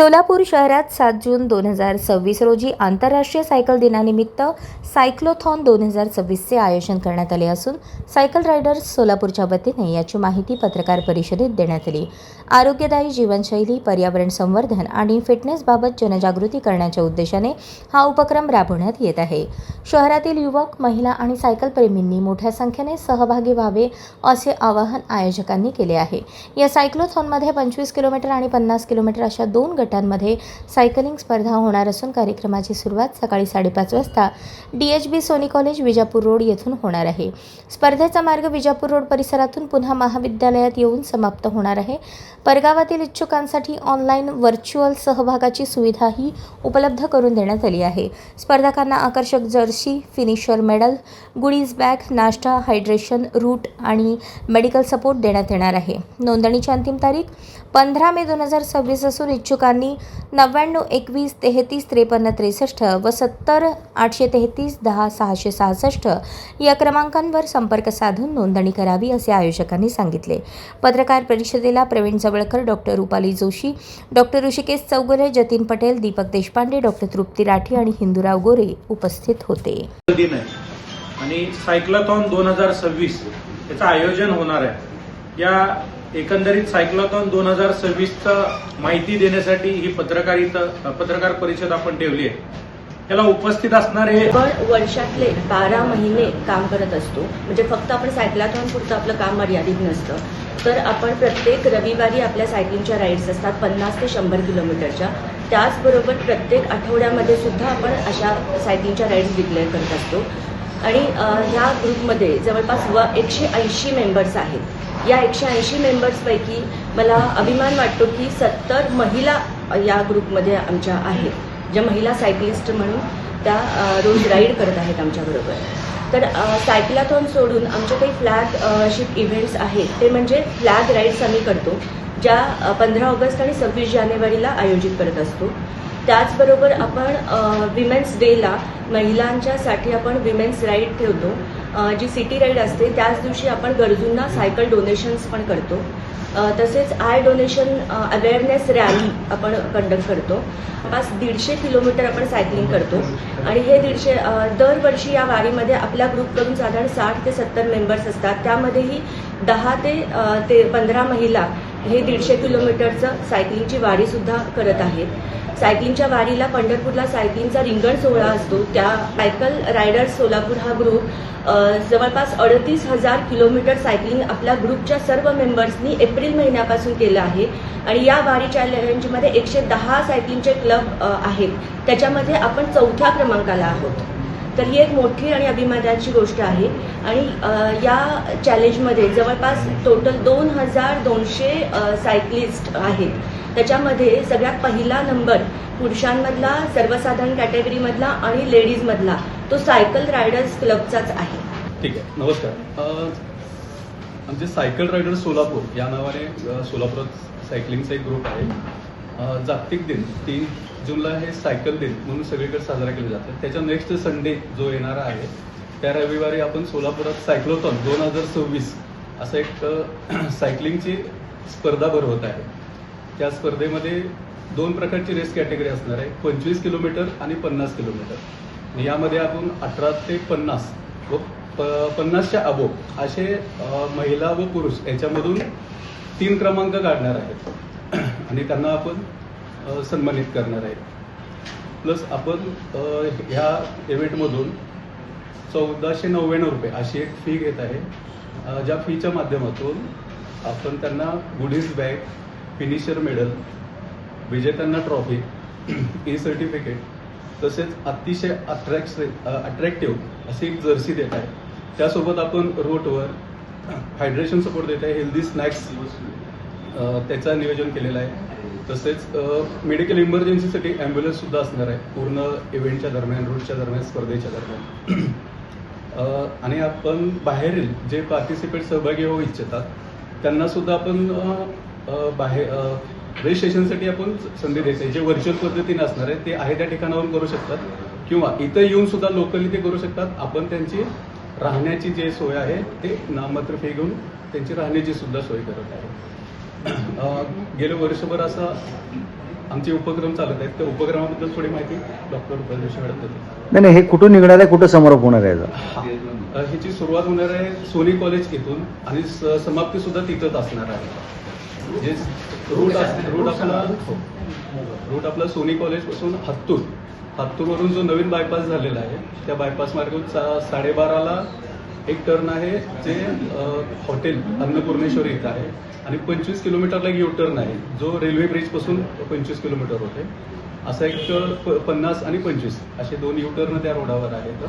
सोलापूर शहरात 7 जून 2026 रोजी आंतरराष्ट्रीय सायकल दिनानिमित्त सायक्लोथॉन 2026चे आयोजन करण्यात आले असून सायकल रायडर्स सोलापूरच्या वतीने याची माहिती पत्रकार परिषदेत देण्यात आली। आरोग्यदायी जीवनशैली, पर्यावरण संवर्धन आणि फिटनेसबाबत जनजागृती करण्याच्या उद्देशाने हा उपक्रम राबवण्यात येत आहे। शहरातील युवक, महिला आणि सायकल प्रेमींनी मोठ्या संख्येने सहभागी व्हावे असे आवाहन आयोजकांनी केले आहे। या सायक्लोथॉनमध्ये 25 किलोमीटर आणि 50 किलोमीटर अशा 2 गटांमध्ये सायकलिंग स्पर्धा होणार असून कार्यक्रमाची सुरुवात सकाळी 5:30 वाजता DHB Soni college Vijapur road येथून होणार आहे। स्पर्धेचा मार्ग विजापूर रोड परिसरातून पुन्हा महाविद्यालयात येऊन समाप्त होणार आहे। परगावातील इच्छुकांसाठी ऑनलाईन व्हर्च्युअल सहभागाची सुविधाही उपलब्ध करून देण्यात आली आहे। स्पर्धकांना आकर्षक Jersey, finisher medal, goodies bag, नाश्ता, हायड्रेशन, रूट आणि मेडिकल सपोर्ट देण्यात येणार आहे। नोंदणीची अंतिम तारीख 15 मे 2026 असून इच्छुकांनी 99 21 33 53 63 व 70 833 10 666 या क्रमांकांवर संपर्क साधून नोंदणी करावी असे आयोजकांनी सांगितले। पत्रकार परिषदेला Praveen Jawalkar, doctor Rupali Joshi, doctor Hrishikesh Chougule, Jatin Patel, Deepak Deshpande, doctor Trupti Rathi आणि हिंदूराव गोरे उपस्थित होते। आणि सायक्लोथॉन 2026 याचं आयोजन होणार आहे। या एकंदरीत सायक्लोथॉन 2026चं माहिती देण्यासाठी ही पत्रकार परिषद आपण ठेवली आहे। याला उपस्थित असणारे पण वर्षातले 12 महिने काम करत असतो, म्हणजे फक्त आपण सायक्लोथॉन पुरतं आपलं काम मर्यादित नसतं, तर आपण प्रत्येक रविवारी आपल्या सायकलिंगच्या राईड्स असतात 50 ते 100 किलोमीटरच्या। त्याचबरोबर प्रत्येक आठवड्यामध्ये सुद्धा आपण अशा सायकलिंगच्या राईड्स डिक्लेअर करत असतो आणि ह्या ग्रुपमध्ये जवळपास 180 मेंबर्स आहेत। या 180 मेंबर्सपैकी मला अभिमान वाटतो की 70 महिला या ग्रुपमध्ये आमच्या आहेत, ज्या महिला सायकलिस्ट म्हणून त्या रोज राईड करत आहेत आमच्याबरोबर। तर सायक्लोथॉन सोडून आमचे काही फ्लॅगशिप इव्हेंट्स आहेत, ते म्हणजे फ्लॅग राईड्स आम्ही करतो, ज्या 15 ऑगस्ट आणि 26 जानेवारीला आयोजित करत असतो। त्याचबरोबर आपण विमेन्स डेला महिलांच्यासाठी आपण विमेन्स राईड ठेवतो, जी सिटी राईड असते। त्याच दिवशी आपण गरजूंना सायकल डोनेशन्स पण करतो। तसेच आय डोनेशन अवेअरनेस रॅली आपण कंडक्ट करतो। पास 150 किलोमीटर आपण सायकलिंग करतो आणि हे 150 दरवर्षी या वारीमध्ये आपल्या ग्रुपकडून साधारण 60 ते 70 मेंबर्स असतात। त्यामध्येही 10 ते 15 महिला हे 150 किलोमीटरचं सायकलिंगची वारीसुद्धा करत आहेत। सायकलिंगच्या वारीला पंढरपूरला सायकलिंगचा रिंगण सोहळा असतो। त्या सायकल रायडर्स सोलापूर हा ग्रुप जवळपास 38,000 किलोमीटर सायकलिंग आपल्या ग्रुपच्या सर्व मेंबर्सनी एप्रिल महिन्यापासून केलं आहे आणि या वारी चॅलेंजमध्ये 110 सायकलिंगचे क्लब आहेत, त्याच्यामध्ये आपण 4थ्या क्रमांकाला आहोत। तर ही एक मोठी आणि अभिमानाची गोष्ट आहे आणि या चॅलेंजमध्ये जवळपास टोटल 2200 सायकलिस्ट आहेत। त्याच्यामध्ये सगळ्यात पहिला नंबर पुरुषांमधला, सर्वसाधारण कॅटेगरीमधला आणि लेडीजमधला तो सायकल रायडर्स क्लबचाच आहे। ठीक आहे, नमस्कार। आमचे सायकल रायडर्स सोलापूर या नावाने सोलापुरात सायकलिंगचा एक ग्रुप आहे। जागतिक दिन 3 जूनला हे सायकल दिन म्हणून सगळीकडे साजरा केला जातो। त्याच्या नेक्स्ट संडे जो येणारा आहे त्या रविवारी आपण सोलापुरात सायक्लोथॉन 2026 असं एक सायकलिंगची स्पर्धा भरवत आहे। त्या स्पर्धेमध्ये 2 प्रकारची रेस कॅटेगरी असणार आहे, 25 किलोमीटर आणि 50 किलोमीटर। यामध्ये आपण 18 ते 50 व 50च्या अबोव असे महिला व पुरुष याच्यामधून 3 क्रमांक काढणार आहेत आणि त्यांना आपण सन्मानित करणार आहे। प्लस आपण ह्या इव्हेंटमधून 1499 रुपये अशी एक फी घेत आहे, ज्या फीच्या माध्यमातून आपण त्यांना गुडीज बॅग, फिनिशर मेडल, विजेत्यांना ट्रॉफी, ई सर्टिफिकेट तसेच अतिशय अट्रॅक्टिव्ह अशी एक जर्सी देत आहे। त्यासोबत आपण रूटवर हायड्रेशन सपोर्ट देत आहे, हेल्दी स्नॅक्स त्याचं नियोजन केलेलं आहे। तसेच मेडिकल इमर्जन्सीसाठी ॲम्ब्युलन्ससुद्धा असणार आहे पूर्ण इव्हेंटच्या दरम्यान, रूटच्या दरम्यान, स्पर्धेच्या दरम्यान। आणि आपण बाहेरील जे पार्टिसिपेट सहभागी होऊ इच्छितात त्यांनासुद्धा आपण रजिस्ट्रेशनसाठी आपण संधी देत आहे, जे व्हर्च्युअल पद्धतीने असणार आहे ते आहे त्या ठिकाणावरून करू शकतात किंवा इथं येऊन सुद्धा लोकली ते करू शकतात। आपण त्यांची राहण्याची जे सोय आहे ते नाममात्र फी घेऊन त्यांची राहण्याची सुद्धा सोय करत आहे। गेले वर्षभर असा आमचे उपक्रम चालत आहेत. त्या उपक्रमाबद्दल थोडी माहिती डॉक्टर रुपाली मॅडम देतील. नाही हे कुठून निघणार आहे, कुठं समारोप होणार आहे याचा? ह्याची सुरुवात होणार आहे सोनी कॉलेज इथून आणि समाप्ती सुद्धा तिथंच असणार आहे. जे रूट आपला सोनी कॉलेज पासून हत्तूरवरून जो नवीन बायपास झालेला आहे त्या बायपास मार्गावरून 12:30ला एक टर्न आहे जे हॉटेल अन्नपूर्णेश्वरी इथं आहे आणि 25 किलोमीटरला एक यू टर्न आहे जो रेल्वे ब्रिज पासून 25 किलोमीटर होते. असा एक 50 आणि 25 असे 2 यू टर्न त्या रोडावर आहेत.